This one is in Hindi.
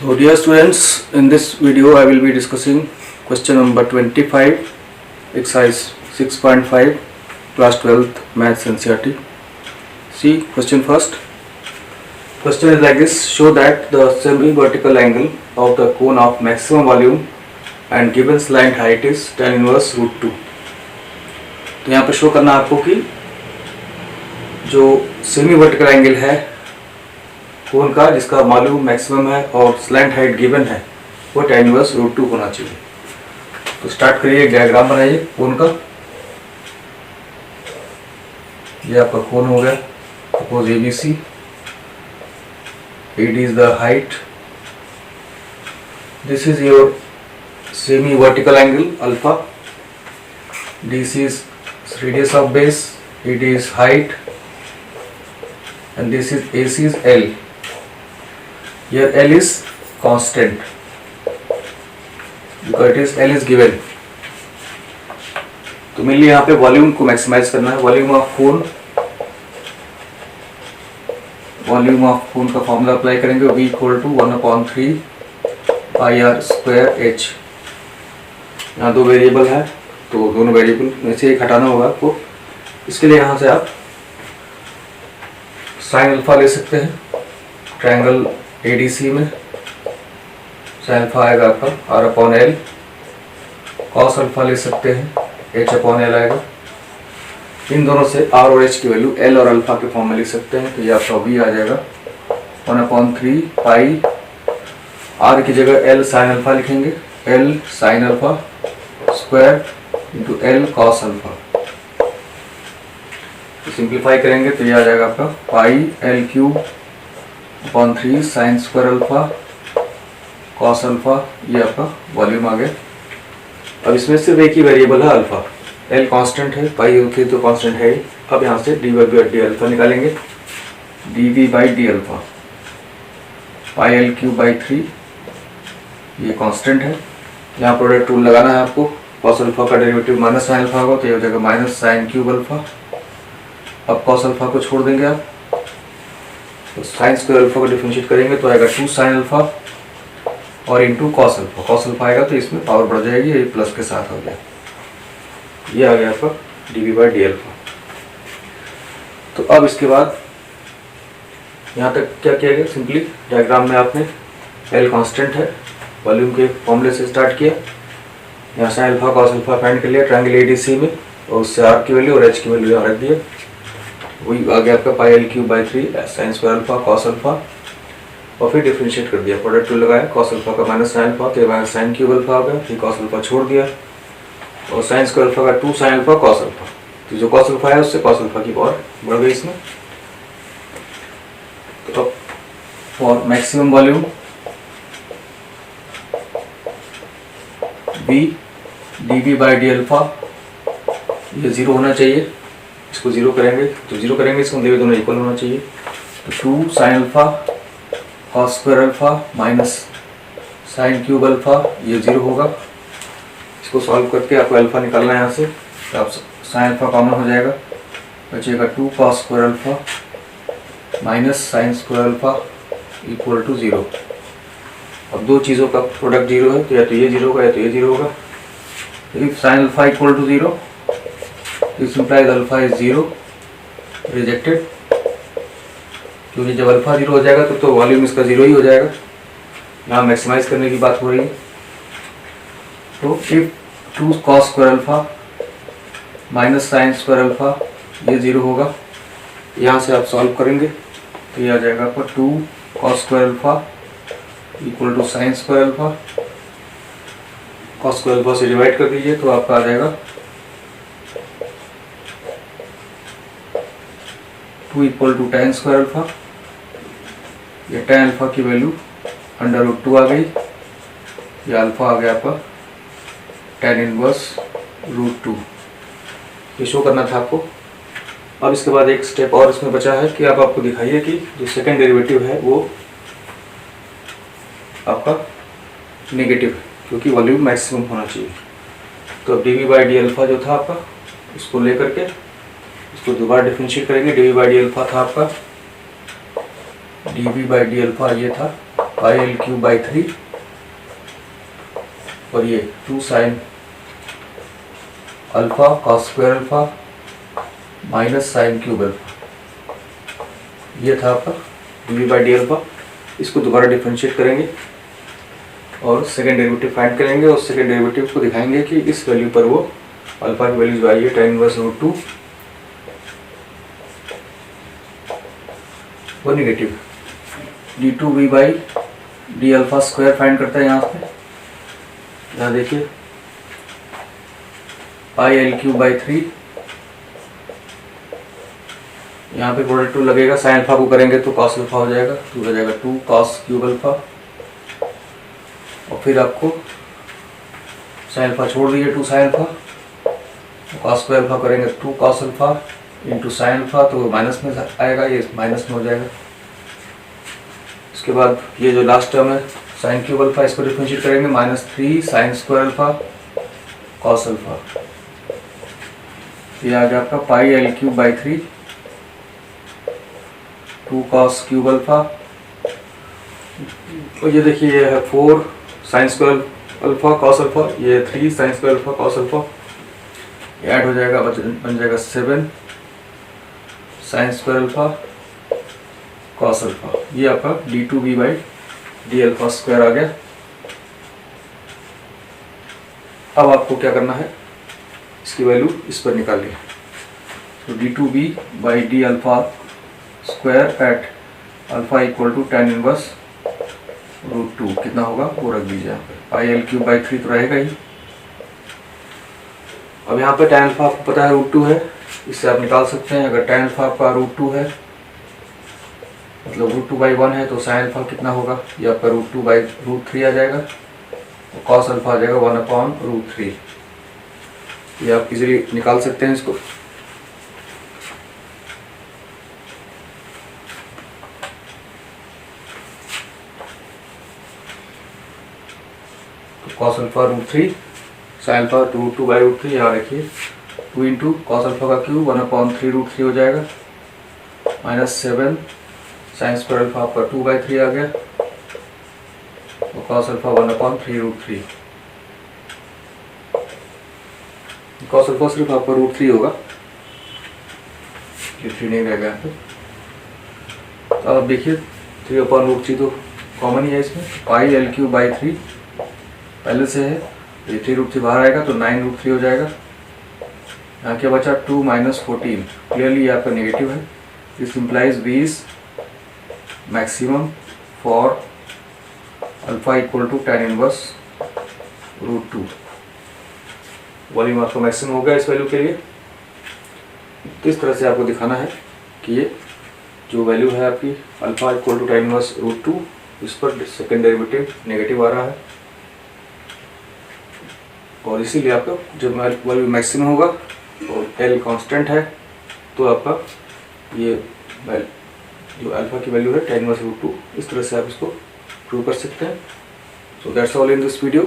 So dear students, in this video I will be discussing question number 25, exercise 6.5, class 12th maths NCERT. See question first. Question is like this: show that the semi-vertical angle of the cone of maximum volume and given slant height is tan inverse root 2. तो यहाँ पे शो करना आपको कि जो सेमी वर्टिकल एंगल है कोन का जिसका वॉल्यूम मैक्सिमम है और स्लैंट हाइट गिवन है वो tan इनवर्स रूट 2 होना चाहिए। तो स्टार्ट करिए, डायग्राम बनाइए कोन का। ये आपका कोन हो गया, suppose ABC, AD is the height, this is your semi vertical angle alpha, DC is radius of base, AD is height, and this is AC is L. Here L is constant because it is L is given. तो मेनली यहाँ पे वॉल्यूम को मैक्सिमाइज करना है। वॉल्यूम ऑफ कोन का फॉर्मूला अप्लाई करेंगे, V equal to 1/3 pi r square h। यहाँ दो वेरिएबल है तो दोनों वेरिएबल में से एक हटाना होगा आपको। इसके लिए यहाँ से आप साइन अल्फा ले सकते हैं। ट्रायंगल ADC में साइन अल्फा आएगा आपका R/L। कॉस अल्फा ले सकते हैं, H/L आएगा। इन दोनों से R और H की वैल्यू L और अल्फा के फॉर्म में लिख सकते हैं। तो ये आपका V आ जाएगा 1/3 पाई, R की जगह L साइन अल्फा लिखेंगे, L sine alpha square into L cos alpha. Simplify करेंगे तो ये आ जाएगा आपका पाई L³/3 sign square alpha cos alpha. ये आपका वॉल्यूम आ गया। अब इसमें सिर्फ एक ही वेरिएबल है अल्फा, L कांस्टेंट है, पाई होती है तो कांस्टेंट है ही। अब यहाँ से dy/d अल्फा निकालेंगे, dv/d अल्फा पाई L³/3, ये कांस्टेंट है। यहाँ प्रोडक्ट रूल लगाना है आपको। कॉस अल्फा का डेरिवेटिव माइनस साइन अल्फा होगा तो ये हो जाएगा माइनस साइन³ अल्फा। अब कॉस अल्फा को छोड़ देंगे आप, तो साइन स्क्वायर अल्फा को डिफरेंशिएट करेंगे तो आएगा 2 साइन अल्फा और into cos alpha. Cos alpha आएगा तो इसमें पावर बढ़ जाएगी, ये प्लस के साथ हो गया। ये आ गया आपका dv/d अल्फा। तो अब इसके बाद यहाँ तक क्या किया गया, सिंपली डायग्राम में आपने L कांस्टेंट है, वॉल्यूम के फॉर्मूले से स्टार्ट किया। यहाँ sign alpha cos alpha find कर लिया ट्रायंगल ADC में, और उससे R की वैल्यू और H की वैल्यू यहाँ रख दिया। वही आ गया आपका पाई L³/3 sign square alpha cos alpha, और फिर डिफरेंशिएट कर दिया। प्रोडक्ट रूल लगाया, कॉस अल्फा का माइनस साइन अल्फा तो माइनस साइन³ अल्फा आ गया, फिर कॉस अल्फा छोड़ दिया, और साइन स्क्वायर अल्फा का 2 साइन अल्फा कॉस अल्फा। तो जो कॉस अल्फा है उससे कॉस अल्फा की पावर बढ़ गई इसमें। तो अब for maximum volume V dv/d alpha ये 0 होना चाहिए। इसको 0 करेंगे तो 0 करेंगे, इसको देवे दोनों इक्वल होना चाहिए। तो 2 sine alpha cos square alpha minus sine alpha ये 0 होगा। इसको सॉल्व करके आपको अल्फा निकालना है यहाँ से, तो आप साइन अल्फा कॉमन हो जाएगा, बचेगा 2 cos square alpha minus sine square alpha equal to 0। अब दो चीज़ों का प्रोडक्ट 0 है तो या तो ये 0 होगा या तो ये 0 होगा। If sine alpha equal to 0 this implies alpha is 0, rejected, क्योंकि जब अल्फा 0 हो जाएगा तो वॉल्यूम इसका 0 ही हो जाएगा। यहाँ मैक्सिमाइज करने की बात हो रही है। तो if 2 cos square alpha minus sine square alpha ये 0 होगा। यहाँ से आप सॉल्व करेंगे तो ये आ जाएगा आपका 2 cos square alpha equal to sine square alpha. Cos square alpha से डिवाइड कर दीजिए तो आपका आ जाएगा 2 equal to tan square alpha. ये tan अल्फा की वैल्यू √2 आ गई, ये अल्फा आ गया आपका tan इनवर्स √2। ये शो करना था आपको। अब इसके बाद एक स्टेप और इसमें बचा है कि आप आपको दिखाइए कि जो सेकेंड डेरिवेटिव है वो आपका नेगेटिव है, क्योंकि वॉल्यूम मैक्सिमम होना चाहिए। तो अब dv/d अल्फा जो था आपका, इसको लेकर के इसको दोबारा डिफरेंशिएट करेंगे। dv/d अल्फा था आपका dv/d अल्फा ये था पाई एल क्यूब बाई 3 और ये 2 sine alpha cos square alpha minus sign cube alpha. ये था आपका डी बाई डी अल्फा। इसको दोबारा डिफरेंशिएट करेंगे और सेकेंड डेरिवेटिव फाइंड करेंगे और सेकेंड डेरिवेटिव को दिखाएंगे कि इस वैल्यू पर वो अल्फा की वैल्यू जो आई है tan इनवर्स रूट 2 वो negative. d2v by D alpha square find करता है यहाँ पे। यहाँ देखिए पाई एल क्यूब बाई 3, यहाँ पे प्रोडक्ट 2 लगेगा, साइन अल्फा को करेंगे तो कॉस अल्फा हो जाएगा, 2 हो जाएगा 2 कॉस क्यूब अल्फा और फिर आपको साइन अल्फा छोड़ दीजिए 2 sine alpha, cos square alpha करेंगे 2 cos alpha into sine alpha तो माइनस में आएगा, ये माइनस में हो जाएगा। उसके बाद ये जो लास्ट टर्म है साइन क्यूब अल्फा, इसको डिफरेंशिएट करेंगे -3 sine square alpha cos alpha. ये आ गया आपका pi L cube by 3 2 cos cube alpha और ये देखिए ये है 4 sine square alpha cos alpha, ये 3 sine square alpha cos alpha, ये ऐड हो जाएगा बन जाएगा 7 sine square alpha cos alpha. ये आपका d2v by D alpha square आ गया। अब आपको क्या करना है, इसकी वैल्यू इस पर निकालिए। तो d2v by D alpha square at alpha equal to tan inverse root 2 कितना होगा वो रख दीजिए यहाँ पे। पाई एल क्यूब बाई 3 तो रहेगा ही। अब यहाँ पे tan अल्फा आपको पता है रूट 2 है, इससे आप निकाल सकते हैं। अगर tan अल्फा आपका रूट 2 है मतलब रूट 2 बाई 1 है तो साइन अल्फा कितना होगा, ये आपका रूट 2 बाई रूट 3 आ जाएगा और कॉस अल्फा आ जाएगा 1 अपॉन रूट 3। ये आप इजीली निकाल सकते हैं इसको। तो cos alpha root 3 sine alpha root 2 by root 3, यहाँ रखिए 2 इंटू कॉस अल्फा का क्यूब 1 अपॉन 3 रूट 3 हो जाएगा -7 साइन स्क्वायर अल्फा आपका 2 बाई 3 आ गया और cos alpha 1 upon 3 root 3। Cos alpha सिर्फ आपका रूट 3 होगा, ये 3 नहीं रहेगा यहाँ पे। तो अब देखिए 3 अपॉन रूट 3 तो कॉमन ही है इसमें। पाई एल क्यूब बाई 3 पहले से है, ये 3 रूट 3 बाहर आएगा तो 9 रूट 3 हो जाएगा। यहाँ क्या बचा 2 माइनस 14, क्लियरली ये आपका नेगेटिव है। This implies v is maximum for alpha equal to tan inverse root 2। Volume आपका मैक्सिमम हो गया इस वैल्यू के लिए। तो इस तरह से आपको दिखाना है कि ये जो वैल्यू है आपकी alpha equal to tan inverse root 2, इस पर सेकेंड डेरिवेटिव नेगेटिव आ रहा है और इसीलिए आपका जब वैल्यू मैक्सिमम होगा और एल कांस्टेंट है तो आपका ये जो अल्फा की वैल्यू है tan इनवर्स रूट 2, इस तरह से आप इसको प्रूव कर सकते हैं। So that's all in this video.